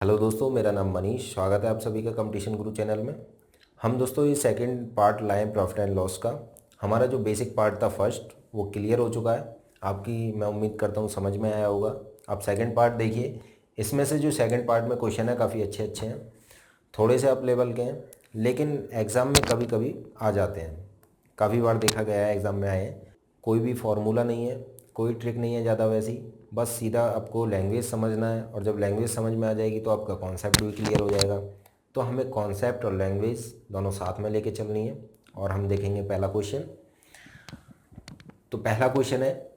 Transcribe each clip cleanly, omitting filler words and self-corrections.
Hello दोस्तों, मेरा नाम मनीष। स्वागत है आप सभी का कंपटीशन गुरु चैनल में। हम दोस्तों ये सेकंड पार्ट लाए प्रॉफिट एंड लॉस का। हमारा जो बेसिक पार्ट था फर्स्ट वो क्लियर हो चुका है। आपकी मैं उम्मीद करता हूँ समझ में आया होगा। आप सेकंड पार्ट देखिए। इसमें से जो सेकंड पार्ट में क्वेश्चन है काफ़ी अच्छे अच्छे हैं, थोड़े से अप लेवल के हैं, लेकिन एग्ज़ाम में कभी कभी आ जाते हैं। काफ़ी बार देखा गया है एग्ज़ाम में आए हैं। कोई भी फार्मूला नहीं है, कोई ट्रिक नहीं है ज़्यादा वैसी, बस सीधा आपको लैंग्वेज समझना है। और जब लैंग्वेज समझ में आ जाएगी तो आपका कॉन्सेप्ट भी क्लियर हो जाएगा। तो हमें कॉन्सेप्ट और लैंग्वेज दोनों साथ में लेके चलनी है। और हम देखेंगे पहला क्वेश्चन। तो पहला क्वेश्चन है,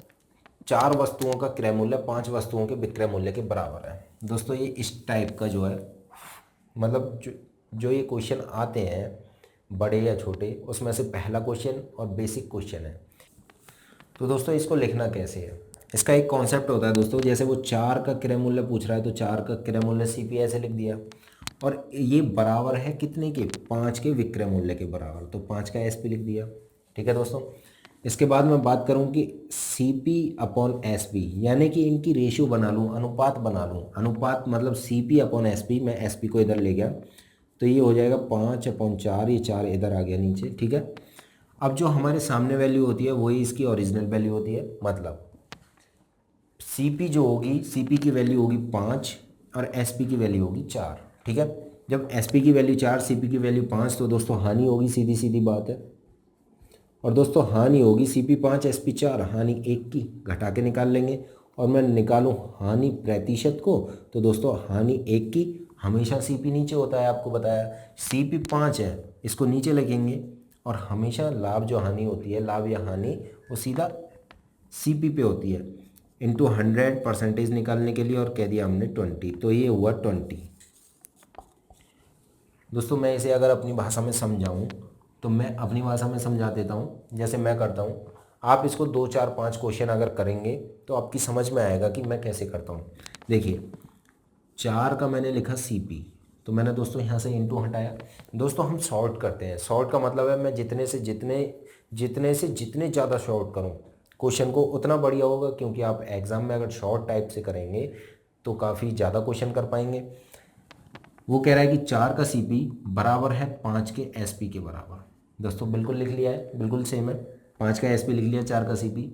4 वस्तुओं का क्रय मूल्य 5 वस्तुओं के विक्रय मूल्य के बराबर है। दोस्तों ये इस टाइप का जो है, मतलब जो ये क्वेश्चन आते हैं बड़े या छोटे, उसमें से पहला क्वेश्चन और बेसिक क्वेश्चन है। तो दोस्तों इसको लिखना कैसे है, इसका एक कॉन्सेप्ट होता है दोस्तों। जैसे वो 4 का क्रय मूल्य पूछ रहा है तो 4 का क्रय मूल्य सीपी ऐसे लिख दिया, और ये बराबर है कितने के, 5 के विक्रय मूल्य के बराबर, तो 5 का एसपी लिख दिया। ठीक है दोस्तों। इसके बाद मैं बात करूं कि सीपी अपॉन एसपी, यानी कि इनकी रेशियो बना लूं, अनुपात बना लूं। अनुपात मतलब सीपी अपॉन एसपी, मैं एसपी को इधर ले गया तो ये हो जाएगा 5/4, ये 4 इधर आ गया नीचे। ठीक है। अब जो हमारे सामने वैल्यू होती है वही इसकी ओरिजिनल वैल्यू होती है। मतलब सीपी जो होगी, सीपी की वैल्यू होगी 5 और एसपी की वैल्यू होगी 4। ठीक है। जब एसपी की वैल्यू 4, सीपी की वैल्यू 5, तो दोस्तों हानि होगी, सीधी सीधी बात है। और दोस्तों हानि होगी सीपी 5 एसपी 4, हानि 1 की, घटा के निकाल लेंगे। और मैं निकालूं हानि प्रतिशत को, तो दोस्तों हानि 1 की, हमेशा सीपी नीचे होता है, आपको बताया। सीपी 5 है, इसको नीचे लिखेंगे। और हमेशा लाभ जो हानि होती है, लाभ या हानि, वो सीधा सीपी पे होती है। इंटू 100 परसेंटेज निकालने के लिए, और कह दिया हमने 20, तो ये हुआ 20। दोस्तों मैं इसे अगर अपनी भाषा में समझाऊं तो मैं अपनी भाषा में समझा देता हूं, जैसे मैं करता हूं। आप इसको 2 4 5 क्वेश्चन अगर करेंगे तो आपकी समझ में आएगा कि मैं कैसे करता हूं। देखिए 4 का मैंने लिखा सीपी, तो मैंने दोस्तों यहाँ से इंटू हटाया। दोस्तों हम शॉर्ट करते हैं, शॉर्ट का मतलब है मैं जितने ज़्यादा शॉर्ट करूँ क्वेश्चन को उतना बढ़िया होगा, क्योंकि आप एग्ज़ाम में अगर शॉर्ट टाइप से करेंगे तो काफ़ी ज़्यादा क्वेश्चन कर पाएंगे। वो कह रहा है कि 4 का सीपी बराबर है 5 के एसपी के बराबर। दोस्तों बिल्कुल लिख लिया है, बिल्कुल सेम है। 5 का एसपी लिख लिया, 4 का सीपी।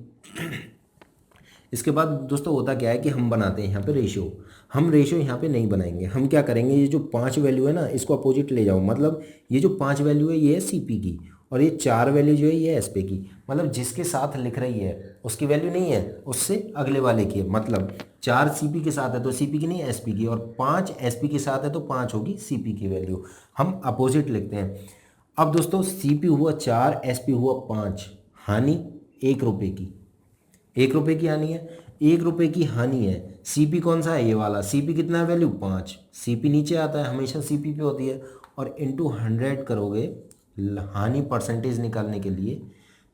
इसके बाद दोस्तों होता क्या है कि हम बनाते हैं यहाँ पे रेशियो। हम रेशियो यहाँ पे नहीं बनाएंगे। हम क्या करेंगे, ये जो 5 वैल्यू है ना, इसको अपोजिट ले जाओ। मतलब ये जो 5 वैल्यू है ये है सीपी की, और ये 4 वैल्यू जो है ये एसपी की। मतलब जिसके साथ लिख रही है उसकी वैल्यू नहीं है, उससे अगले वाले की है। मतलब 4 सीपी के साथ है तो सीपी की नहीं, एसपी की, और 5 एसपी के साथ है तो 5 होगी सीपी की वैल्यू। हम अपोजिट लिखते हैं। अब दोस्तों सीपी हुआ 4, एसपी हुआ 5, हानि 1 रुपये की, 1 रुपये की हानि है, 1 रुपये की हानि है। सीपी कौन सा है, ये वाला। सीपी कितना है, वैल्यू 5। सीपी नीचे आता है, हमेशा सीपी पे होती है। और इंटू 100 करोगे हानि परसेंटेज निकालने के लिए,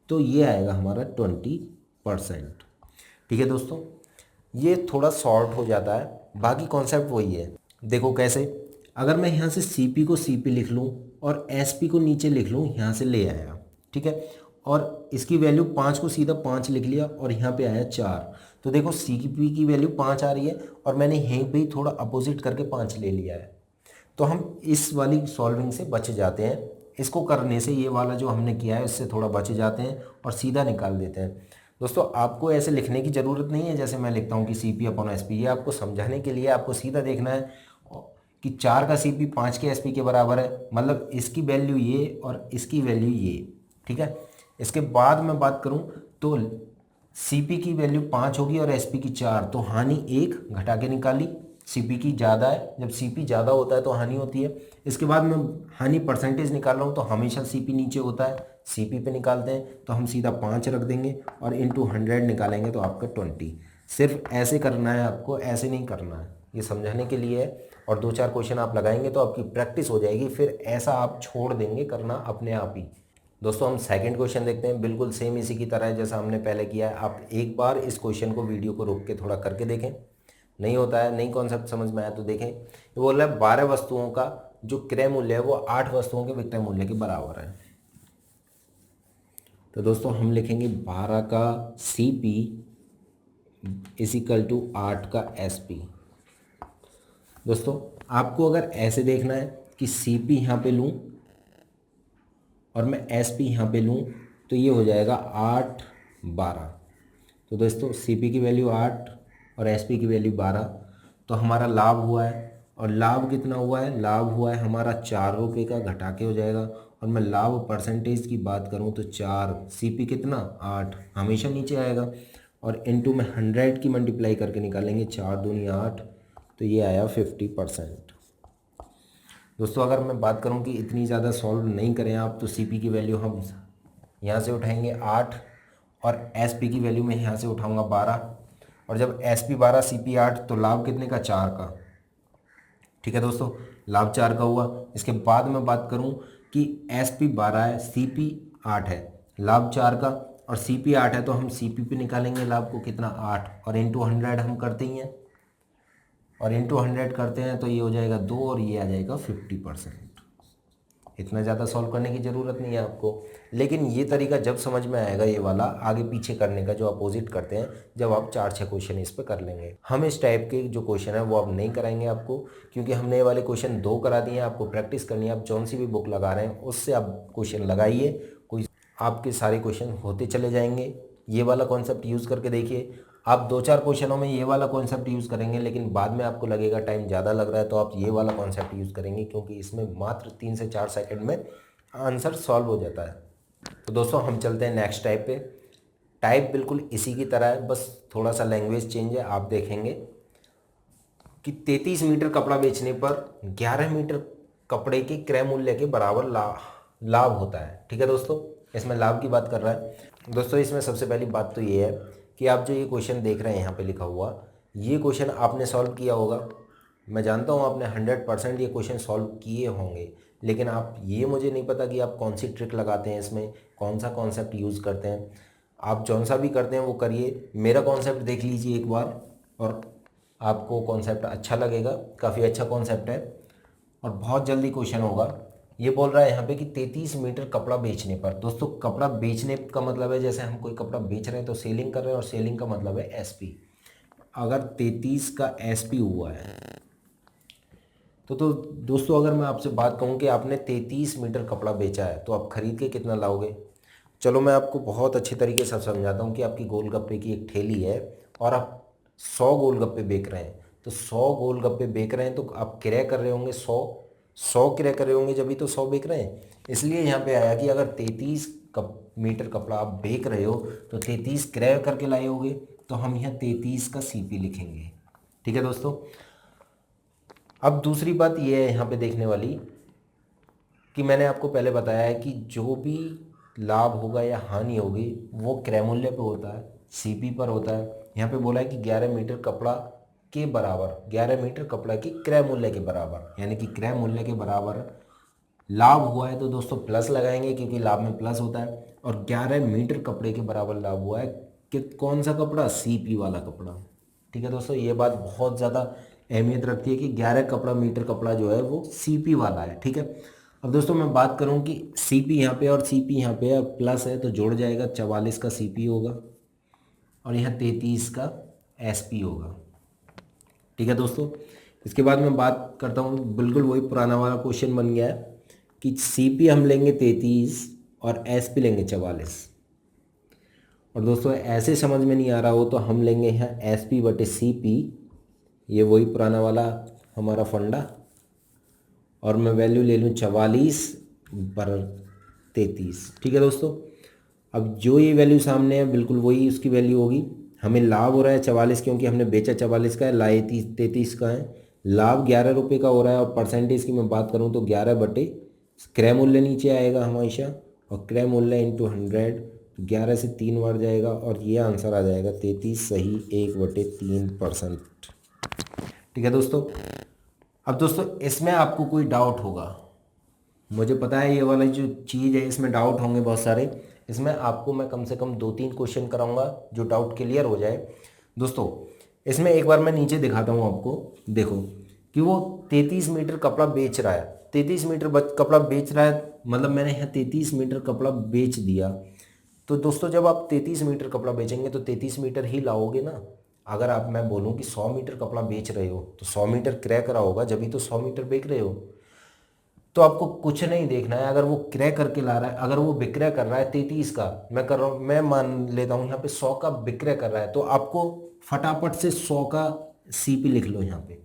तो ये आएगा हमारा 20%। ठीक है दोस्तों, ये थोड़ा शॉर्ट हो जाता है, बाकी कॉन्सेप्ट वही है। देखो कैसे, अगर मैं यहाँ से सीपी को सीपी लिख लूँ और एसपी को नीचे लिख लूँ, यहाँ से ले आया। ठीक है। और इसकी वैल्यू 5 को सीधा 5 लिख लिया, और यहाँ पे आया 4। तो देखो सीपी की वैल्यू 5 आ रही है, और मैंने यहीं पे ही थोड़ा अपोजिट करके 5 ले लिया है। तो हम इस वाली सॉल्विंग से बच जाते हैं। इसको करने से ये वाला जो हमने किया है इससे थोड़ा बच जाते हैं और सीधा निकाल देते हैं। दोस्तों आपको ऐसे लिखने की ज़रूरत नहीं है जैसे मैं लिखता हूँ कि C P upon S P. ये आपको समझाने के लिए, आपको सीधा देखना है कि 4 का सी पी 5 के एस पी के बराबर है, मतलब इसकी वैल्यू ये और इसकी वैल्यू ये। ठीक है। इसके बाद मैं बात करूँ तो सीपी की वैल्यू 5 होगी और एसपी की 4, तो हानि 1, घटा के निकाली। सीपी की ज़्यादा है, जब सीपी ज़्यादा होता है तो हानि होती है। इसके बाद मैं हानि परसेंटेज निकाल रहा हूँ, तो हमेशा सीपी नीचे होता है, सीपी पे निकालते हैं, तो हम सीधा 5 रख देंगे और इंटू 100 निकालेंगे तो आपका 20। सिर्फ ऐसे करना है आपको, ऐसे नहीं करना है, ये समझाने के लिए है। और 2 4 क्वेश्चन आप लगाएंगे तो आपकी प्रैक्टिस हो जाएगी, फिर ऐसा आप छोड़ देंगे करना अपने आप ही। दोस्तों हम सेकंड क्वेश्चन देखते हैं, बिल्कुल सेम इसी की तरह है जैसा हमने पहले किया है। आप एक बार इस क्वेश्चन को, वीडियो को रोक के थोड़ा करके देखें। नहीं होता है, नहीं कॉन्सेप्ट समझ में आया तो देखें। ये बोल रहा है 12 वस्तुओं का जो क्रय मूल्य है वो 8 वस्तुओं के विक्रय मूल्य के बराबर है। तो दोस्तों हम लिखेंगे 12 का C P is equal to 8 का एस पी। दोस्तों आपको अगर ऐसे देखना है कि सी पी यहाँ पे लूँ और मैं एस पी यहाँ पे लूँ तो ये हो जाएगा 8 12। तो दोस्तों सी पी की वैल्यू 8 और एस पी की वैल्यू 12, तो हमारा लाभ हुआ है। और लाभ कितना हुआ है? लाभ हुआ है हमारा 4 रुपये का, घटा के हो जाएगा। और मैं लाभ परसेंटेज की बात करूँ तो 4, सी पी कितना 8, हमेशा नीचे आएगा। और इनटू में 100 की मल्टीप्लाई करके निकालेंगे, 4 दूनी 8, तो ये आया 50%। दोस्तों अगर मैं बात करूं कि इतनी ज़्यादा सॉल्व नहीं करें आप, तो सी पी की वैल्यू हम यहाँ से उठाएंगे 8 और एस पी की वैल्यू मैं यहाँ से उठाऊंगा 12। और जब एस पी 12 सी पी 8, तो लाभ कितने का? 4 का। ठीक है दोस्तों, लाभ 4 का हुआ। इसके बाद मैं बात करूँ कि एस पी 12 है, सी पी 8 है, लाभ 4 का और सी पी 8 है, तो हम सी पी पे निकालेंगे लाभ को कितना? 8 और इंटू 100 हम करते ही हैं, और इंटू 100 करते हैं तो ये हो जाएगा 2 और ये आ जाएगा 50%। इतना ज़्यादा सॉल्व करने की ज़रूरत नहीं है आपको, लेकिन ये तरीका जब समझ में आएगा, ये वाला आगे पीछे करने का जो अपोजिट करते हैं, जब आप 4-6 क्वेश्चन इस पर कर लेंगे। हम इस टाइप के जो क्वेश्चन है वो अब नहीं कराएंगे आपको, क्योंकि हमने ये वाले क्वेश्चन 2 करा दिए हैं। आपको प्रैक्टिस करनी है, आप जौन सी भी बुक लगा रहे हैं उससे आप क्वेश्चन लगाइए, कोई आपके सारे क्वेश्चन होते चले जाएंगे। ये वाला कॉन्सेप्ट यूज़ करके देखिए। आप 2-4 क्वेश्चनों में ये वाला कॉन्सेप्ट यूज़ करेंगे, लेकिन बाद में आपको लगेगा टाइम ज़्यादा लग रहा है, तो आप ये वाला कॉन्सेप्ट यूज़ करेंगे, क्योंकि इसमें मात्र 3 से 4 सेकंड में आंसर सॉल्व हो जाता है। तो दोस्तों हम चलते हैं नेक्स्ट टाइप पे। टाइप बिल्कुल इसी की तरह है, बस थोड़ा सा लैंग्वेज चेंज है। आप देखेंगे कि 33 मीटर कपड़ा बेचने पर 11 मीटर कपड़े के क्रय मूल्य के बराबर लाभ होता है। ठीक है दोस्तों, इसमें लाभ की बात कर रहा है। दोस्तों इसमें सबसे पहली बात तो ये है कि आप जो ये क्वेश्चन देख रहे हैं यहाँ पे लिखा हुआ, ये क्वेश्चन आपने सॉल्व किया होगा। मैं जानता हूँ आपने 100% ये क्वेश्चन सॉल्व किए होंगे, लेकिन आप ये मुझे नहीं पता कि आप कौन सी ट्रिक लगाते हैं, इसमें कौन सा कॉन्सेप्ट यूज़ करते हैं। आप जौन सा भी करते हैं वो करिए, मेरा कॉन्सेप्ट देख लीजिए एक बार, और आपको कॉन्सेप्ट अच्छा लगेगा। काफ़ी अच्छा कॉन्सेप्ट है और बहुत जल्दी क्वेश्चन होगा। ये बोल रहा है यहाँ पे कि 33 मीटर कपड़ा बेचने पर। दोस्तों कपड़ा बेचने का मतलब है, जैसे हम कोई कपड़ा बेच रहे हैं तो सेलिंग कर रहे हैं, और सेलिंग का मतलब है एसपी। अगर 33 का एसपी हुआ है तो दोस्तों अगर मैं आपसे बात कहूँ कि आपने 33 मीटर कपड़ा बेचा है, तो आप खरीद के कितना लाओगे? चलो मैं आपको बहुत अच्छे तरीके से समझाता हूँ कि आपकी गोलगप्पे की एक ठेली है और आप 100 गोलगप्पे बेच रहे हैं। तो 100 गोलगप्पे बेच रहे हैं तो आप क्रय कर रहे होंगे 100 क्रय कर रहे होंगे, जब भी तो 100 बेच रहे हैं। इसलिए यहाँ पे आया कि अगर 33 मीटर कपड़ा आप बेच रहे हो तो 33 क्रय करके लाए होगे, तो हम यहाँ 33 का सीपी लिखेंगे। ठीक है दोस्तों, अब दूसरी बात ये है यहाँ पे देखने वाली कि मैंने आपको पहले बताया है कि जो भी लाभ होगा या हानि होगी वो क्रय मूल्य पे होता है, सीपी पर होता है। यहाँ पे बोला है कि 11 मीटर कपड़ा के बराबर, 11 मीटर कपड़ा की क्रय मूल्य के बराबर, यानी कि क्रय मूल्य के बराबर लाभ हुआ है, तो दोस्तों प्लस लगाएंगे क्योंकि लाभ में प्लस होता है। और 11 मीटर कपड़े के बराबर लाभ हुआ है कि कौन सा कपड़ा? सीपी वाला कपड़ा। ठीक है दोस्तों, ये बात बहुत ज़्यादा अहमियत रखती है कि 11 मीटर कपड़ा जो है वो सीपी वाला है। ठीक है, अब दोस्तों मैं बात करूं कि सीपी यहाँ पे और सीपी यहाँ पे प्लस है, तो जुड़ जाएगा, 44 का सीपी होगा और यहाँ 33 का एसपी होगा। ठीक है दोस्तों, इसके बाद मैं बात करता हूँ, बिल्कुल वही पुराना वाला क्वेश्चन बन गया है कि सीपी हम लेंगे 33 और एसपी लेंगे 44। और दोस्तों ऐसे समझ में नहीं आ रहा हो तो हम लेंगे यहाँ एसपी बटे सीपी, ये वही पुराना वाला हमारा फंडा, और मैं वैल्यू ले लूँ 44 पर 33। ठीक है दोस्तों, अब जो ये वैल्यू सामने है बिल्कुल वही उसकी वैल्यू होगी। हमें लाभ हो रहा है 44 क्योंकि हमने बेचा 44 का है, लाए 33 का है। लाभ 11 रुपये का हो रहा है, और परसेंटेज की मैं बात करूँ तो 11 बटे क्रय मूल्य नीचे आएगा हमेशा, और क्रय मूल्य इंटू 100, 11 से 3 बार जाएगा और ये आंसर आ जाएगा 33 सही 1/3%। ठीक है दोस्तों, अब दोस्तों इसमें आपको कोई डाउट होगा, मुझे पता है ये वाला जो चीज़ है इसमें डाउट होंगे बहुत सारे। इसमें आपको मैं कम से कम 2-3 क्वेश्चन कराऊंगा जो डाउट क्लियर हो जाए। दोस्तों इसमें एक बार मैं नीचे दिखाता हूँ आपको, देखो कि वो 33 मीटर कपड़ा बेच रहा है, 33 मीटर कपड़ा बेच रहा है, मतलब मैंने यहाँ 33 मीटर कपड़ा बेच दिया। तो दोस्तों जब आप 33 मीटर कपड़ा बेचेंगे तो 33 मीटर ही लाओगे ना, अगर आप मैं बोलूँ कि 100 मीटर कपड़ा बेच रहे हो तो 100 मीटर क्रय करा होगा, जब भी तो 100 मीटर बेच रहे हो। तो आपको कुछ नहीं देखना है, अगर वो क्रय करके ला रहा है, अगर वो विक्रय कर रहा है 33 का, मैं कर रहा हूँ, मैं मान लेता हूँ यहाँ पे 100 का विक्रय कर रहा है, तो आपको फटाफट से 100 का सीपी लिख लो यहाँ पे।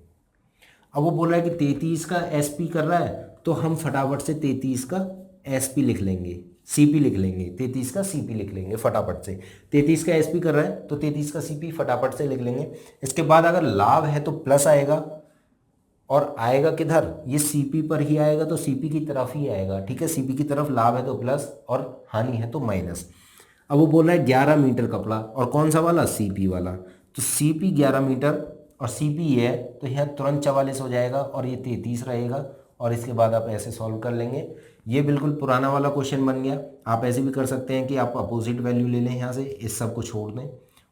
अब वो बोल रहा है कि 33 का एसपी कर रहा है, तो हम फटाफट से 33 का एसपी लिख लेंगे, सीपी लिख लेंगे, 33 का सीपी लिख लेंगे फटाफट से। 33 का एसपी कर रहा है तो 33 का सीपी फटाफट से लिख लेंगे। इसके बाद अगर लाभ है तो प्लस आएगा, और आएगा किधर, ये सीपी पर ही आएगा, तो सीपी की तरफ ही आएगा, ठीक है। सीपी की तरफ लाभ है तो प्लस और हानि है तो माइनस। अब वो बोल रहा है 11 मीटर कपड़ा, और कौन सा वाला, सीपी वाला। तो सीपी 11 मीटर और सीपी ये है, तो यहाँ तुरंत 44 हो जाएगा और ये 33 रहेगा, और इसके बाद आप ऐसे सॉल्व कर लेंगे। ये बिल्कुल पुराना वाला क्वेश्चन बन गया। आप ऐसे भी कर सकते हैं कि आप अपोजिट वैल्यू ले लें यहाँ से, इस सब को छोड़ दें,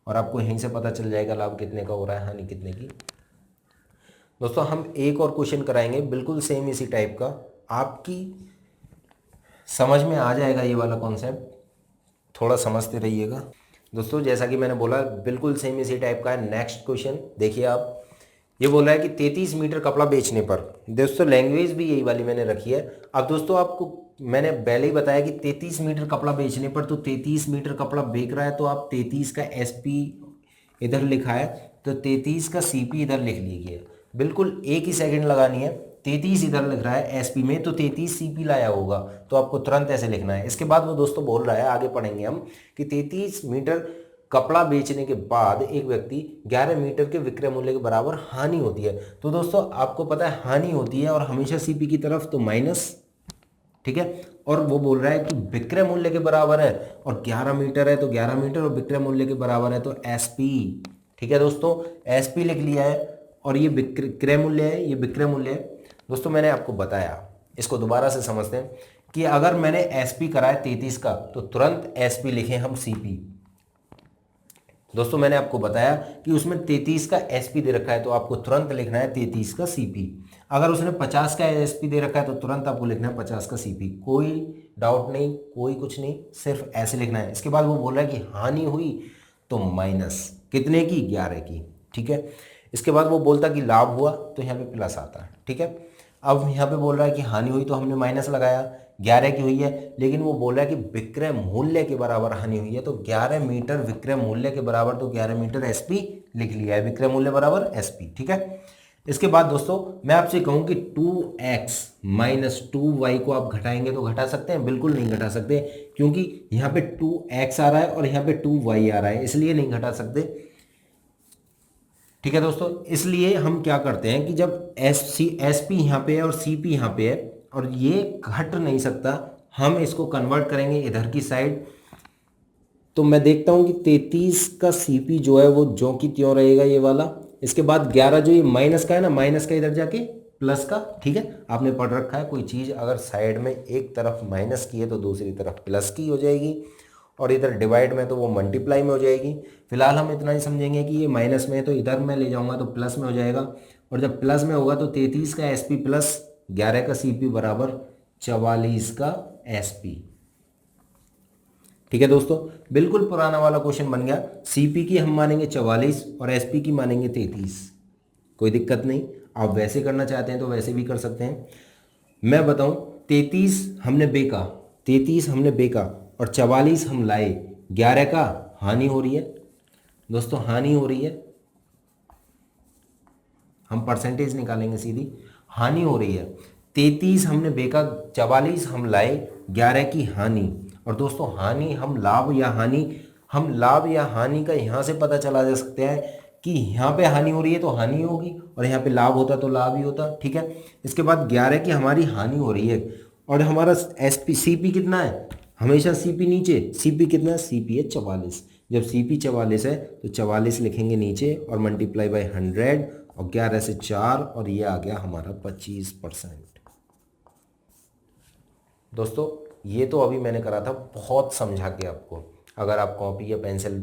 और आपको यहीं से पता चल जाएगा लाभ कितने का हो रहा है, हानि कितने की। दोस्तों हम एक और क्वेश्चन कराएंगे बिल्कुल सेम इसी टाइप का, आपकी समझ में आ जाएगा ये वाला कॉन्सेप्ट, थोड़ा समझते रहिएगा। दोस्तों जैसा कि मैंने बोला बिल्कुल सेम इसी टाइप का है। नेक्स्ट क्वेश्चन देखिए आप, ये बोला है कि 33 मीटर कपड़ा बेचने पर, दोस्तों लैंग्वेज भी यही वाली मैंने रखी है। अब दोस्तों आपको मैंने पहले ही बताया कि 33 मीटर कपड़ा बेचने पर, तो 33 मीटर कपड़ा बेच रहा है तो आप 33 का एसपी इधर लिखा है, तो 33 का सीपी इधर लिख लीजिए। बिल्कुल एक ही सेकंड लगानी है। 33 इधर लिख रहा है एसपी में, तो 33 सीपी लाया होगा, तो आपको तुरंत ऐसे लिखना है। इसके बाद वो दोस्तों बोल रहा है, आगे पढ़ेंगे हम, कि 33 मीटर कपड़ा बेचने के बाद एक व्यक्ति 11 मीटर के विक्रय मूल्य के बराबर हानि होती है। तो दोस्तों आपको पता है हानि होती है, और हमेशा सीपी की तरफ तो माइनस, ठीक है। और वो बोल रहा है कि विक्रय मूल्य के बराबर है, और 11 मीटर है तो 11 मीटर, और विक्रय मूल्य के बराबर है तो एसपी, ठीक है दोस्तों, एसपी लिख लिया है। और ये विक्रय मूल्य है, ये विक्रय मूल्य है। दोस्तों मैंने आपको बताया, इसको दोबारा से समझते हैं, कि अगर मैंने एसपी करा है 33 का, तो तुरंत एसपी लिखें हम सीपी। दोस्तों मैंने आपको बताया कि उसमें 33 का एसपी दे रखा है, तो आपको तुरंत लिखना है 33 का सीपी। अगर उसने 50 का एसपी दे रखा है, तो तुरंत आपको लिखना है 50 का सीपी। कोई डाउट नहीं, कोई कुछ नहीं, सिर्फ ऐसे लिखना है। इसके बाद वो बोल रहा है कि हानि हुई तो माइनस कितने की, 11 की, ठीक है। इसके बाद वो बोलता कि लाभ हुआ तो यहाँ पे प्लस आता है, ठीक है। अब यहाँ पे बोल रहा है कि हानि हुई तो हमने माइनस लगाया, 11 की हुई है, लेकिन वो बोल रहा है कि विक्रय मूल्य के बराबर हानि हुई है, तो 11 मीटर विक्रय मूल्य के बराबर, तो 11 मीटर एसपी लिख लिया है, विक्रय मूल्य बराबर एसपी, ठीक है। इसके बाद दोस्तों मैं आपसे कहूं कि 2x माइनस 2y को आप घटाएंगे तो घटा सकते हैं, बिल्कुल नहीं घटा सकते, क्योंकि यहाँ पे 2x आ रहा है और यहाँ पे 2y आ रहा है, इसलिए नहीं घटा सकते, ठीक है दोस्तों। इसलिए हम क्या करते हैं कि जब एस पी यहाँ पे है और सी पी यहाँ पे है, और ये घट नहीं सकता, हम इसको कन्वर्ट करेंगे इधर की साइड। तो मैं देखता हूँ कि 33 का सीपी जो है वो ज्यों की त्यों रहेगा, ये वाला। इसके बाद 11 जो ये माइनस का है ना, माइनस का इधर जाके प्लस का, ठीक है। आपने पढ़ रखा है कोई चीज़ अगर साइड में एक तरफ माइनस की है तो दूसरी तरफ प्लस की हो जाएगी, और इधर डिवाइड में तो वो मल्टीप्लाई में हो जाएगी। फिलहाल हम इतना ही समझेंगे कि ये माइनस में है तो इधर मैं ले जाऊंगा तो प्लस में हो जाएगा, और जब प्लस में होगा तो 33 का एसपी प्लस 11 का सीपी बराबर 44 का एसपी, ठीक है दोस्तों। बिल्कुल पुराना वाला क्वेश्चन बन गया। सीपी की हम मानेंगे 44 और एसपी की मानेंगे 33, कोई दिक्कत नहीं। आप वैसे करना चाहते हैं तो वैसे भी कर सकते हैं। मैं बताऊं, 33 हमने बेका, 33 हमने बेका और 44 हम लाए, 11 का हानि हो रही है दोस्तों, हानि हो रही है। हम परसेंटेज निकालेंगे सीधी, हानि हो रही है। 33 हमने बेका, 44 हम लाए, 11 की हानि। और दोस्तों हानि हम लाभ या हानि, हम लाभ या हानि का यहाँ से पता चला जा सकता है कि यहाँ पे हानि हो रही है तो हानि होगी, और यहाँ पे लाभ होता तो लाभ ही होता, ठीक है। इसके बाद 11 की हमारी हानि हो रही है, और हमारा एसपी सीपी कितना है, हमेशा सीपी नीचे, सीपी कितना है, सीपी है 44। जब सीपी 44 है तो 44 लिखेंगे नीचे और मल्टीप्लाई बाय 100, और 11 से 4, और ये आ गया हमारा 25%। दोस्तों ये तो अभी मैंने करा था बहुत समझा के आपको। अगर आप कॉपी या पेंसिल,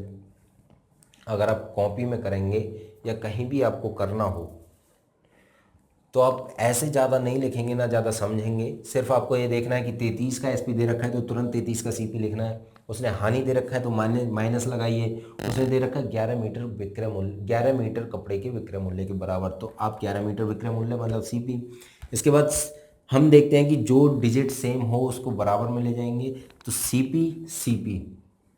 अगर आप कॉपी में करेंगे या कहीं भी आपको करना हो तो आप ऐसे ज़्यादा नहीं लिखेंगे ना ज़्यादा समझेंगे, सिर्फ आपको ये देखना है कि 33 का एसपी दे रखा है तो तुरंत 33 का सीपी लिखना है। उसने हानि दे रखा है तो माइनस लगाइए। उसने दे रखा है 11 मीटर विक्रय मूल्य, 11 मीटर कपड़े के विक्रय मूल्य के बराबर, तो आप 11 मीटर विक्रय मूल्य मतलब सीपी। इसके बाद हम देखते हैं कि जो डिजिट सेम हो उसको बराबर में ले जाएंगे, तो सीपी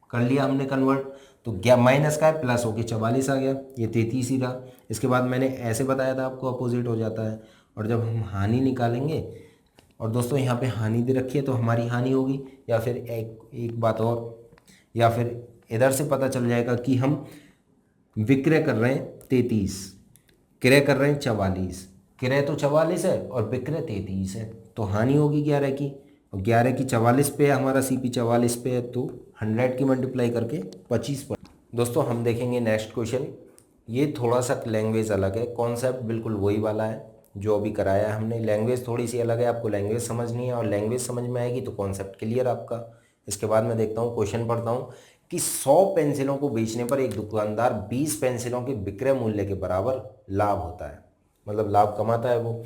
कर लिया हमने कन्वर्ट, तो क्या माइनस का है प्लस होके 44 आ गया, ये 33 ही रहा। इसके बाद मैंने ऐसे बताया था आपको अपोजिट हो जाता है। और जब हम हानि निकालेंगे, और दोस्तों यहाँ पे हानि दे रखी है तो हमारी हानि होगी, या फिर एक बात और, या फिर इधर से पता चल जाएगा कि हम विक्रय कर रहे हैं 33, क्रय कर रहे हैं 44, क्रय तो 44 है और विक्रय 33 है, तो हानि होगी 11 की, और 11 की 44 पे है, हमारा सीपी 44 पे है, तो 100 की मल्टीप्लाई करके 25 पर। दोस्तों हम देखेंगे नेक्स्ट क्वेश्चन। ये थोड़ा सा लैंग्वेज अलग है, कॉन्सेप्ट बिल्कुल वही वाला है जो अभी कराया है हमने, लैंग्वेज थोड़ी सी अलग है, आपको लैंग्वेज समझनी है, और लैंग्वेज समझ में आएगी तो कॉन्सेप्ट क्लियर आपका। इसके बाद मैं देखता हूँ क्वेश्चन पढ़ता हूँ कि 100 पेंसिलों को बेचने पर एक दुकानदार 20 पेंसिलों के विक्रय मूल्य के बराबर लाभ होता है, मतलब लाभ कमाता है वो।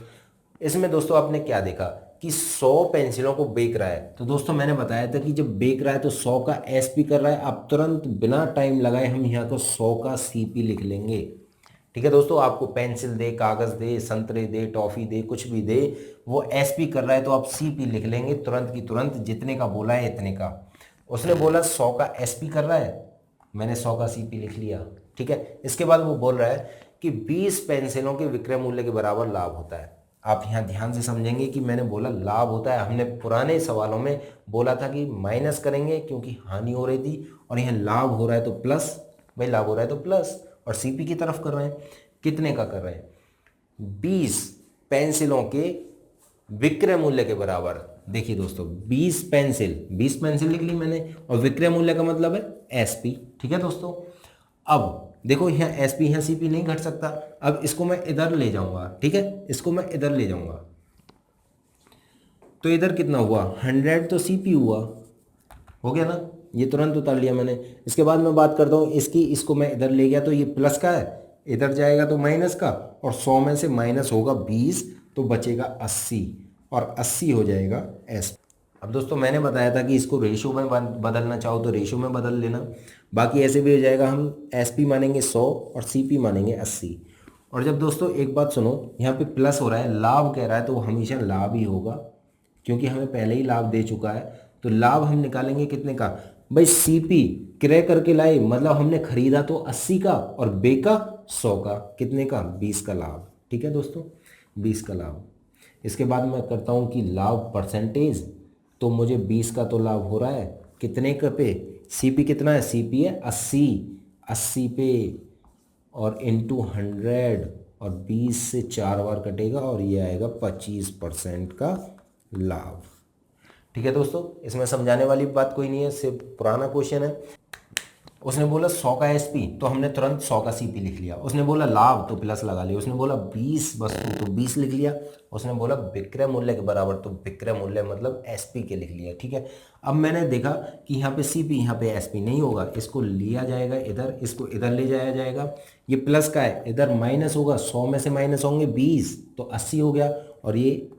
इसमें दोस्तों आपने क्या देखा कि 100 पेंसिलों को बेच रहा है, तो दोस्तों मैंने बताया था कि जब बेच रहा है तो 100 का एसपी कर रहा है, आप तुरंत बिना टाइम लगाए हम यहाँ को 100 का सीपी लिख लेंगे। ठीक है दोस्तों, आपको पेंसिल दे, कागज़ दे, संतरे दे, टॉफ़ी दे, कुछ भी दे, वो एसपी कर रहा है तो आप सीपी लिख लेंगे तुरंत की तुरंत, जितने का बोला है इतने का। उसने बोला 100 का एसपी कर रहा है, मैंने 100 का सीपी लिख लिया। ठीक है, इसके बाद वो बोल रहा है कि 20 पेंसिलों के विक्रय मूल्य के बराबर लाभ होता है। आप यहाँ ध्यान से समझेंगे कि मैंने बोला लाभ होता है, हमने पुराने सवालों में बोला था कि माइनस करेंगे क्योंकि हानि हो रही थी, और यहाँ लाभ हो रहा है तो प्लस, भाई लाभ हो रहा है तो प्लस, और सीपी की तरफ कर रहे हैं। कितने का कर रहे हैं? 20 पेंसिलों के विक्रय मूल्य के बराबर। देखिए दोस्तों 20 पेंसिल लिख ली मैंने, और विक्रय मूल्य का मतलब है एसपी। ठीक है दोस्तों, अब देखो यहाँ एसपी यहाँ सीपी नहीं घट सकता, अब इसको मैं इधर ले जाऊंगा। ठीक है, इसको मैं इधर ले जाऊंगा तो इधर कितना हुआ? 100 तो सीपी हुआ, हो गया ना, ये तुरंत उतार लिया मैंने। इसके बाद मैं बात करता हूँ इसकी, इसको मैं इधर ले गया तो ये प्लस का है, इधर जाएगा तो माइनस का, और 100 में से माइनस होगा 20 तो बचेगा 80, और 80 हो जाएगा एस। अब दोस्तों मैंने बताया था कि इसको रेशो में बदलना चाहो तो रेशो में बदल लेना, बाकी ऐसे भी हो जाएगा। हम एसपी मानेंगे 100 और सीपी मानेंगे 80। और जब दोस्तों एक बात सुनो, यहाँ पे प्लस हो रहा है, लाभ कह रहा है, तो वो हमेशा लाभ ही होगा क्योंकि हमें पहले ही लाभ दे चुका है। तो लाभ हम निकालेंगे कितने का? भाई सीपी क्रय करके लाए, मतलब हमने खरीदा तो 80 का और बेचा 100 का, कितने का? 20 का लाभ। ठीक है दोस्तों, 20 का लाभ। इसके बाद मैं करता हूँ कि लाभ परसेंटेज, तो मुझे 20 का तो लाभ हो रहा है, कितने का पे? सीपी कितना है? सीपी है 80, 80 पे और इंटू 100, और 20 से 4 बार कटेगा और ये आएगा 25% का लाभ। ठीक है दोस्तों, इसमें समझाने वाली बात कोई नहीं है, सिर्फ पुराना क्वेश्चन है। उसने बोला 100 का एसपी तो हमने तुरंत 100 का सीपी लिख लिया। उसने बोला लाभ तो प्लस लगा लिया। उसने बोला 20 वस्तु तो 20 लिख लिया। उसने बोला विक्रय मूल्य के बराबर तो विक्रय मूल्य मतलब एसपी के लिख लिया। ठीक है, अब मैंने देखा कि यहाँ पे सीपी, यहाँ पे एसपी नहीं होगा, इसको लिया जाएगा इधर, इसको इधर ले जाया जाएगा। ये प्लस का है, इधर माइनस होगा, 100 में से माइनस होंगे 20 तो 80 हो गया, और ये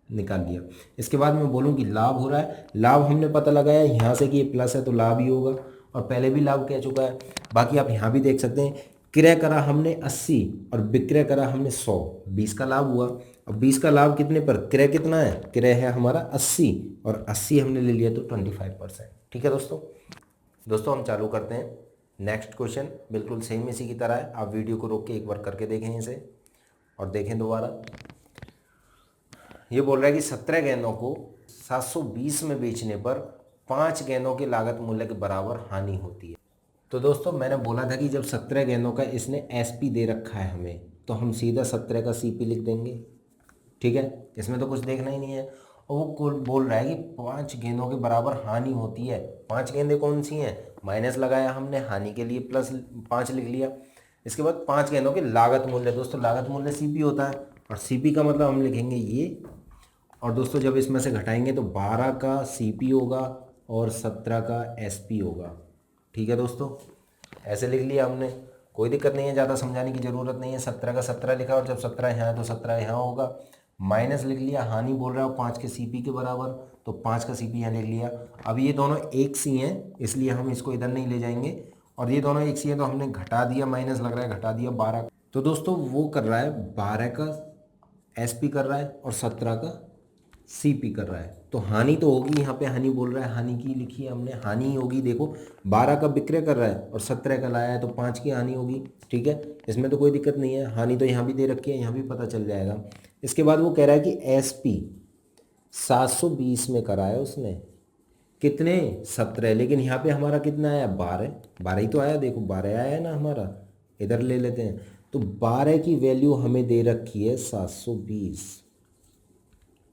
निकाल लिया। इसके बाद मैं बोलूँ कि लाभ हो रहा है, लाभ हमने पता लगाया यहाँ से कि ये प्लस है तो लाभ ही होगा, और पहले भी लाभ कह चुका है। बाकी आप यहाँ भी देख सकते हैं, क्रय करा हमने 80 और विक्रय करा हमने 100, 20 का लाभ हुआ। अब 20 का लाभ कितने पर? क्रय कितना है? क्रय है हमारा 80, और 80 हमने ले लिया तो 25%। ठीक है दोस्तों हम चालू करते हैं नेक्स्ट क्वेश्चन, बिल्कुल सेम इसी की तरह है। आप वीडियो को रोक के एक बार करके देखें इसे, और देखें दोबारा। ये बोल रहा है कि 17 गेंदों को 720 में बेचने पर 5 गेंदों के लागत मूल्य के बराबर हानि होती है। तो दोस्तों मैंने बोला था कि जब 17 गेंदों का इसने एसपी दे रखा है हमें, तो हम सीधा 17 का सीपी लिख देंगे। ठीक है, इसमें तो कुछ देखना ही नहीं है। और वो बोल रहा है कि 5 गेंदों के बराबर हानि होती है। 5 गेंदें कौन सी हैं? माइनस लगाया हमने, हानि के लिए प्लस 5 लिख लिया। इसके बाद 5 गेंदों के लागत मूल्य, दोस्तों लागत मूल्य सीपी होता है, और सीपी का मतलब हम लिखेंगे ये। और दोस्तों जब इसमें से घटाएंगे तो 12 का सीपी होगा और 17 का एसपी होगा। ठीक है दोस्तों, ऐसे लिख लिया हमने। कोई दिक्कत नहीं है, ज़्यादा समझाने की ज़रूरत नहीं है। 17 का 17 लिखा और जब 17 यहाँ है तो 17 यहाँ होगा, माइनस लिख लिया। हानि बोल रहा है 5 के सीपी के बराबर, तो 5 का सीपी यहाँ लिख लिया। अब ये दोनों एक सी हैं इसलिए हम इसको इधर नहीं ले जाएंगे, और ये दोनों एक सी हैं तो हमने घटा दिया, माइनस लग रहा है घटा दिया 12। तो दोस्तों वो कर रहा है 12 का एसपी कर रहा है और 17 का सीपी कर रहा है, तो हानि तो होगी। यहाँ पे हानि बोल रहा है, हानि की लिखी है हमने, हानि ही होगी। देखो 12 का विक्रय कर रहा है और 17 का लाया है तो 5 की हानि होगी। ठीक है, इसमें तो कोई दिक्कत नहीं है, हानि तो यहाँ भी दे रखी है, यहाँ भी पता चल जाएगा। इसके बाद वो कह रहा है कि एसपी 720 में करा है उसने, कितने 17, लेकिन यहाँ पे हमारा कितना आया 12, 12 ही तो आया। देखो 12 आया है ना हमारा, इधर ले लेते हैं। तो 12 की वैल्यू हमें दे रखी है 720।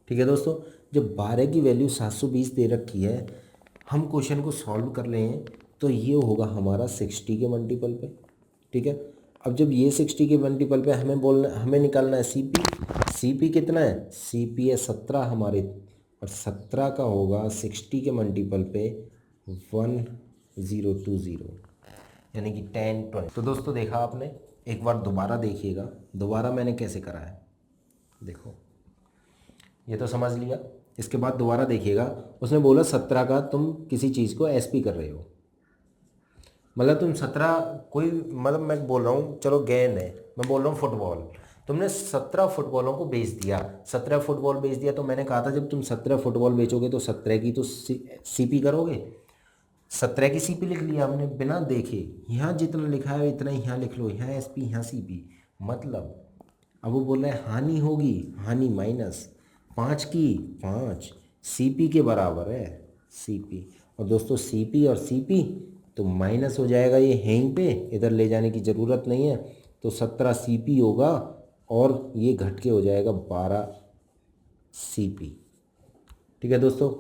ठीक है दोस्तों, जब 12 की वैल्यू 720 दे रखी है, हम क्वेश्चन को सॉल्व कर लें तो ये होगा हमारा 60 के मल्टीपल पे। ठीक है, अब जब ये 60 के मल्टीपल पे हमें निकालना है सीपी। सीपी कितना है, सीपी है 17 हमारे, और 17 का होगा 60 के मल्टीपल पे 1020, यानी कि 1020। तो दोस्तों देखा आपने, एक बार दोबारा देखिएगा, दोबारा मैंने कैसे करा है। देखो ये तो समझ लिया, इसके बाद दोबारा देखिएगा। उसने बोला 17 का तुम किसी चीज़ को एसपी कर रहे हो, मतलब तुम 17 कोई, मतलब मैं बोल रहा हूँ चलो गेंद है, मैं बोल रहा हूँ फुटबॉल, तुमने 17 फुटबॉलों को बेच दिया, 17 फुटबॉल बेच दिया। तो मैंने कहा था जब तुम 17 फुटबॉल बेचोगे तो 17 की तो सीपी करोगे, 17 की सीपी लिख लिया हमने बिना देखे। यहाँ जितना लिखा है इतना यहाँ लिख लो, यहाँ एसपी यहाँ सीपी। मतलब अब वो बोल रहा है हानि होगी, हानि माइनस 5 की 5 सीपी के बराबर है सीपी। और दोस्तों सीपी और सीपी तो माइनस हो जाएगा, ये यहीं पे इधर ले जाने की ज़रूरत नहीं है। तो 17 सीपी होगा और ये घट के हो जाएगा 12 सीपी। ठीक है दोस्तों,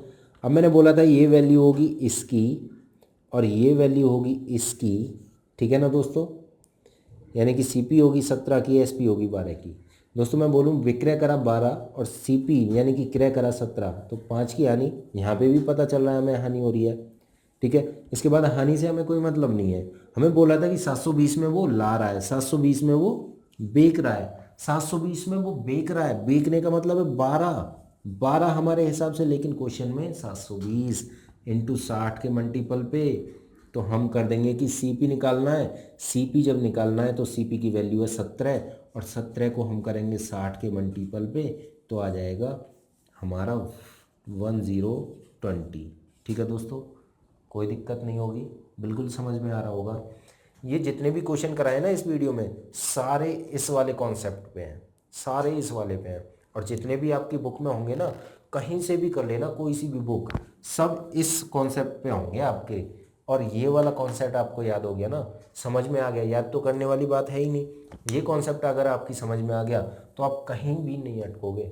अब मैंने बोला था ये वैल्यू होगी इसकी और ये वैल्यू होगी इसकी। ठीक है ना दोस्तों, यानी कि सीपी होगी 17 की, एसपी होगी 12 की। दोस्तों मैं बोलूँ विक्रय करा 12 और सीपी यानी कि क्रय करा 17, तो 5 की हानि, यहाँ पे भी पता चल रहा है हमें हानि हो रही है। ठीक है, इसके बाद हानि से हमें कोई मतलब नहीं है। हमें बोला था कि 720 में वो ला रहा है, 720 में वो बेच रहा है, 720 में वो बेच रहा है, बेचने का मतलब है 12 हमारे हिसाब से। लेकिन क्वेश्चन में 720 इंटू 60 के मल्टीपल पे, तो हम कर देंगे कि सीपी निकालना है। सीपी जब निकालना है तो सीपी की वैल्यू है 17, और 17 को हम करेंगे 60 के मल्टीपल पे, तो आ जाएगा हमारा 1020। ठीक है दोस्तों, कोई दिक्कत नहीं होगी, बिल्कुल समझ में आ रहा होगा। ये जितने भी क्वेश्चन कराए ना इस वीडियो में, सारे इस वाले कॉन्सेप्ट पे हैं, सारे इस वाले पे हैं। और जितने भी आपकी बुक में होंगे ना, कहीं से भी कर लेना, कोई सी भी बुक, सब इस कॉन्सेप्ट पे होंगे आपके। और ये वाला कॉन्सेप्ट आपको याद हो गया ना, समझ में आ गया, याद तो करने वाली बात है ही नहीं। ये कॉन्सेप्ट अगर आपकी समझ में आ गया तो आप कहीं भी नहीं अटकोगे।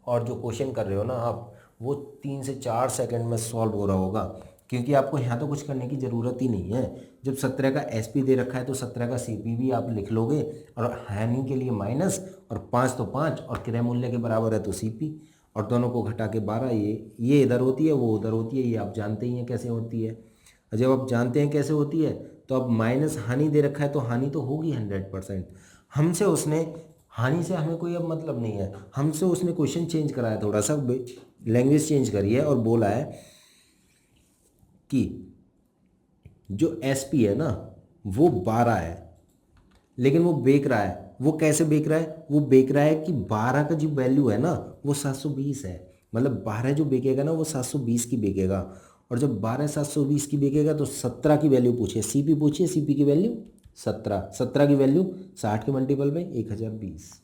और जो क्वेश्चन कर रहे हो ना आप, वो 3 से 4 सेकंड में सॉल्व हो रहा होगा, क्योंकि आपको यहाँ तो कुछ करने की ज़रूरत ही नहीं है। जब 17 का एसपी दे रखा है तो 17 का सीपी भी आप लिख लोगे, और हानि के लिए माइनस, और 5 तो 5, और क्रय मूल्य के बराबर है तो सीपी, और दोनों को घटा के 12। ये इधर होती है, वो उधर होती है, ये आप जानते ही हैं कैसे होती है। और जब आप जानते हैं कैसे होती है, तो अब माइनस हानि दे रखा है तो हानि तो होगी 100%। हमसे उसने, हानि से हमें कोई अब मतलब नहीं है, हमसे उसने क्वेश्चन चेंज कराया, थोड़ा सा लैंग्वेज चेंज करी है, और बोला है कि जो एसपी है ना वो 12 है, लेकिन वो बेच रहा है। वो कैसे बेच रहा है, वो बेच रहा है कि 12 का जो वैल्यू है ना वो 720 है, मतलब 12 जो बेचेगा ना वो 720 की बेचेगा। और जब 12 720 की बेचेगा तो 17 की वैल्यू पूछिए, सीपी पूछिए, सीपी की वैल्यू 17, 17 की वैल्यू 60 के मल्टीपल में 1020।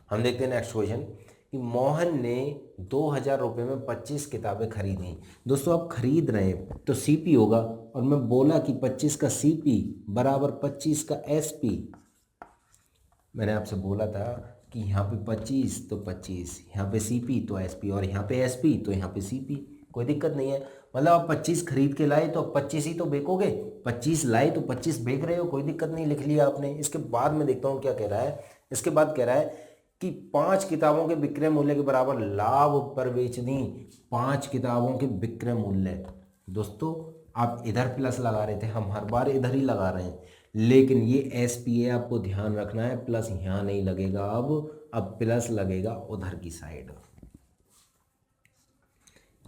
हम देखते हैं नेक्स्ट क्वेश्चन कि मोहन ने 2000 रुपये में 25 किताबें खरीदी। दोस्तों आप खरीद रहे हैं तो सीपी होगा, और मैं बोला कि 25 का सीपी बराबर 25 का एसपी। मैंने आपसे बोला था कि यहाँ पे 25 तो 25, यहाँ पे सीपी तो एसपी, और यहाँ पे एसपी तो यहाँ पे सीपी। कोई दिक्कत नहीं है, मतलब आप 25 खरीद के लाए तो 25 ही तो बेचोगे, 25 लाए तो 25 बेच रहे हो, कोई दिक्कत नहीं, लिख लिया आपने। इसके बाद में देखता हूँ क्या कह रहा है। इसके बाद कह रहा है कि 5 किताबों के विक्रय मूल्य के बराबर लाभ पर बेच दी। 5 किताबों के विक्रय मूल्य, दोस्तों आप इधर प्लस लगा रहे थे, हम हर बार इधर ही लगा रहे हैं, लेकिन ये एस पी है, आपको ध्यान रखना है, प्लस यहाँ नहीं लगेगा, अब प्लस लगेगा उधर की साइड।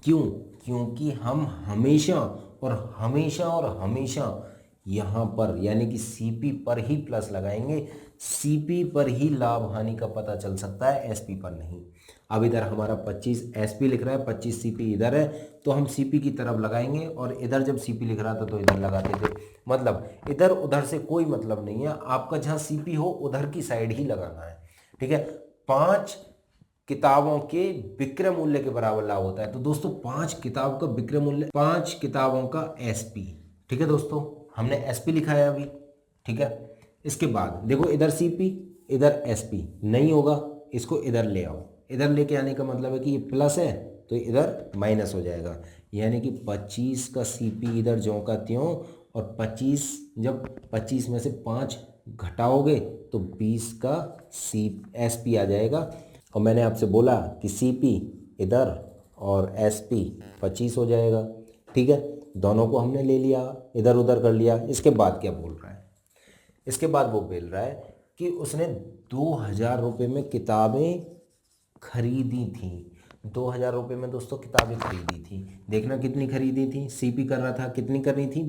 क्यों? क्योंकि हम हमेशा और हमेशा यहाँ पर यानी कि सीपी पर ही प्लस लगाएंगे। सीपी पर ही लाभ हानि का पता चल सकता है, एसपी पर नहीं। अब इधर हमारा 25 एसपी लिख रहा है, 25 सीपी इधर है, तो हम सीपी की तरफ लगाएंगे, और इधर जब सीपी लिख रहा था तो इधर लगाते थे। मतलब इधर उधर से कोई मतलब नहीं है, आपका जहाँ सीपी हो उधर की साइड ही लगाना है। ठीक है, 5 किताबों के विक्रय मूल्य के बराबर लाभ होता है। तो दोस्तों 5 किताब का विक्रय मूल्य, 5 किताबों का एसपी। ठीक है दोस्तों, हमने एसपी लिखा है अभी। ठीक है, इसके बाद देखो इधर सीपी इधर एसपी नहीं होगा, इसको इधर ले आओ। इधर लेके आने का मतलब है कि ये प्लस है तो इधर माइनस हो जाएगा, यानी कि 25 का सीपी इधर ज्यों का त्यों, और 25 जब 25 में से 5 घटाओगे तो 20 का सी एसपी आ जाएगा। और मैंने आपसे बोला कि सीपी इधर और एसपी 25 हो जाएगा। ठीक है, दोनों को हमने ले लिया, इधर उधर कर लिया। इसके बाद क्या बोल रहा है? इसके बाद वो बोल रहा है कि उसने 2000 रुपये में किताबें खरीदी थी। 2000 रुपये में दोस्तों किताबें खरीदी थी। देखना कितनी खरीदी थी, सीपी कर रहा था, कितनी करनी थी?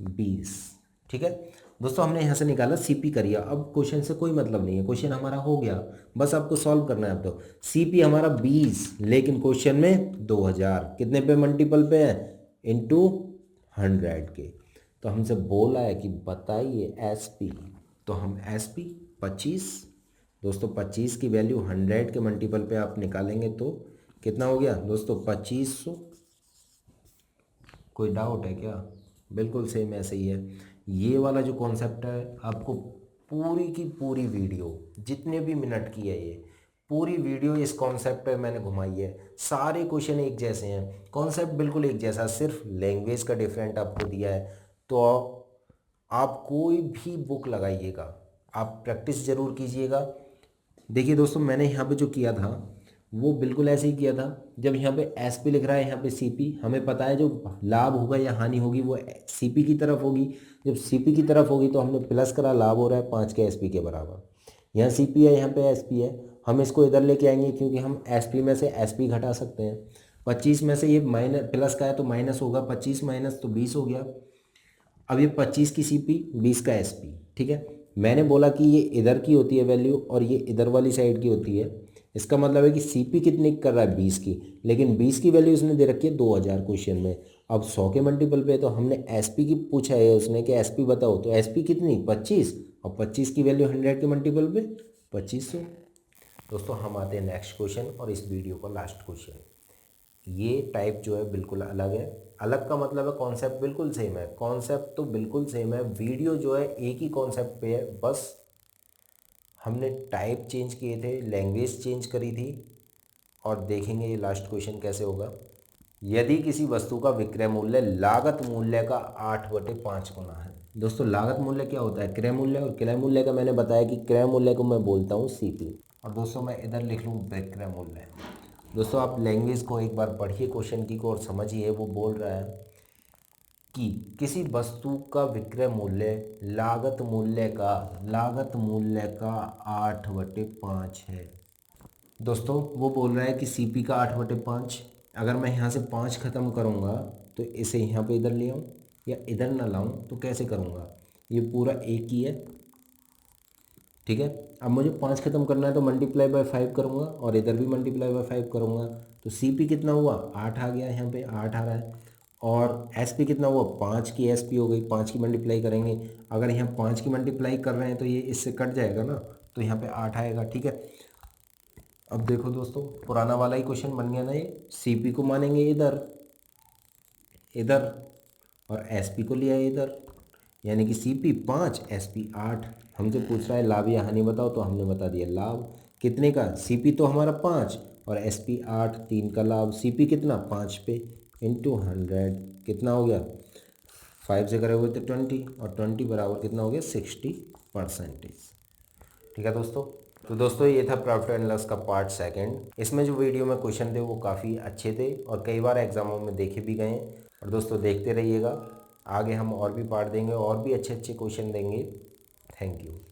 20। ठीक है दोस्तों, हमने यहाँ से निकाला सीपी करिया। अब क्वेश्चन से कोई मतलब नहीं है, क्वेश्चन हमारा हो गया, बस आपको सॉल्व करना है। अब तो सीपी हमारा 20, लेकिन क्वेश्चन में 2000 कितने पे मल्टीपल पे है? इंटू 100 के। तो हमसे बोला है कि बताइए एसपी, तो हम एसपी 25, दोस्तों 25 की वैल्यू 100 के मल्टीपल पे आप निकालेंगे तो कितना हो गया दोस्तों? 2500। कोई डाउट है क्या? बिल्कुल सेम ऐसे ही है। ये वाला जो कॉन्सेप्ट है, आपको पूरी की पूरी वीडियो, जितने भी मिनट की है ये पूरी वीडियो इस कॉन्सेप्ट पे मैंने घुमाई है। सारे क्वेश्चन एक जैसे हैं, कॉन्सेप्ट बिल्कुल एक जैसा, सिर्फ लैंग्वेज का डिफरेंट आपको दिया है। तो आप कोई भी बुक लगाइएगा, आप प्रैक्टिस ज़रूर कीजिएगा। देखिए दोस्तों, मैंने यहाँ पे जो किया था वो बिल्कुल ऐसे ही किया था। जब यहाँ पे एस पी लिख रहा है, यहाँ पे सी पी, हमें पता है जो लाभ होगा या हानि होगी वो सी पी की तरफ होगी। जब सी पी की तरफ होगी तो हमने प्लस करा, लाभ हो रहा है 5 के एस पी के बराबर। यहाँ सी पी है, यहाँ पे एस पी है, हम इसको इधर लेके आएंगे क्योंकि हम एस पी में से एस पी घटा सकते हैं। 25 में से ये माइनस प्लस का है तो माइनस होगा, 25 माइनस तो 20 हो गया। अब ये 25 की सीपी 20 का एसपी। ठीक है, मैंने बोला कि ये इधर की होती है वैल्यू और ये इधर वाली साइड की होती है। इसका मतलब है कि सीपी कितनी कर रहा है? 20 की, लेकिन 20 की वैल्यू इसने दे रखी है 2000 क्वेश्चन में। अब 100 के मल्टीपल पे तो हमने एसपी की पूछा है उसने कि एसपी बताओ, तो एसपी कितनी? 25, और 25 की वैल्यू 100 के मल्टीपल पे 2500। दोस्तों हम आते हैं नेक्स्ट क्वेश्चन और इस वीडियो का लास्ट क्वेश्चन। ये टाइप जो है बिल्कुल अलग है। अलग का मतलब है कॉन्सेप्ट बिल्कुल सेम है, कॉन्सेप्ट तो बिल्कुल सेम है, वीडियो जो है एक ही कॉन्सेप्ट पे है, बस हमने टाइप चेंज किए थे, लैंग्वेज चेंज करी थी। और देखेंगे ये लास्ट क्वेश्चन कैसे होगा। यदि किसी वस्तु का विक्रय मूल्य लागत मूल्य का 8/5 गुना है। दोस्तों लागत मूल्य क्या होता है? क्रय मूल्य, और क्रय मूल्य का मैंने बताया कि क्रय मूल्य को मैं बोलता हूँ सीपी। और दोस्तों मैं इधर लिख लूँ विक्रय मूल्य। दोस्तों आप लैंग्वेज को एक बार पढ़िए क्वेश्चन की को और समझिए। वो बोल रहा है कि किसी वस्तु का विक्रय मूल्य लागत मूल्य का 8/5 है। दोस्तों वो बोल रहा है कि सीपी का 8/5। अगर मैं यहाँ से 5 ख़त्म करूँगा तो इसे यहाँ पे इधर ले आऊँ या इधर ना लाऊँ तो कैसे करूँगा? ये पूरा एक ही है। ठीक है, अब मुझे 5 ख़त्म करना है तो मल्टीप्लाई बाय 5 करूँगा और इधर भी मल्टीप्लाई बाय 5 करूँगा। तो सीपी कितना हुआ? 8 आ गया, यहाँ पे 8 आ रहा है। और एसपी कितना हुआ? 5 की एसपी हो गई, 5 की मल्टीप्लाई करेंगे। अगर यहाँ 5 की मल्टीप्लाई कर रहे हैं तो ये इससे कट जाएगा ना, तो यहाँ पे 8 आएगा। ठीक है, अब देखो दोस्तों पुराना वाला ही क्वेश्चन बन गया ना ये। सीपी को मानेंगे इधर इधर और एसपी को लिया इधर, यानी कि सीपी 5 एसपी 8। हमसे पूछ रहा है लाभ या हानि बताओ, तो हमने बता दिया लाभ कितने का? सीपी तो हमारा 5 और एसपी 8, 3 का लाभ। सीपी कितना? 5 पे इंटू 100 कितना हो गया? 5 से करे हुए तो 20, और 20 बराबर कितना हो गया? 60%। ठीक है दोस्तों, तो दोस्तों ये था प्रॉफिट एंड लॉस का पार्ट सेकंड। इसमें जो वीडियो में क्वेश्चन थे वो काफ़ी अच्छे थे और कई बार एग्जामों में देखे भी गए हैं। और दोस्तों देखते रहिएगा। आगे हम और भी पार्ट देंगे और भी अच्छे अच्छे क्वेश्चन देंगे। Thank you.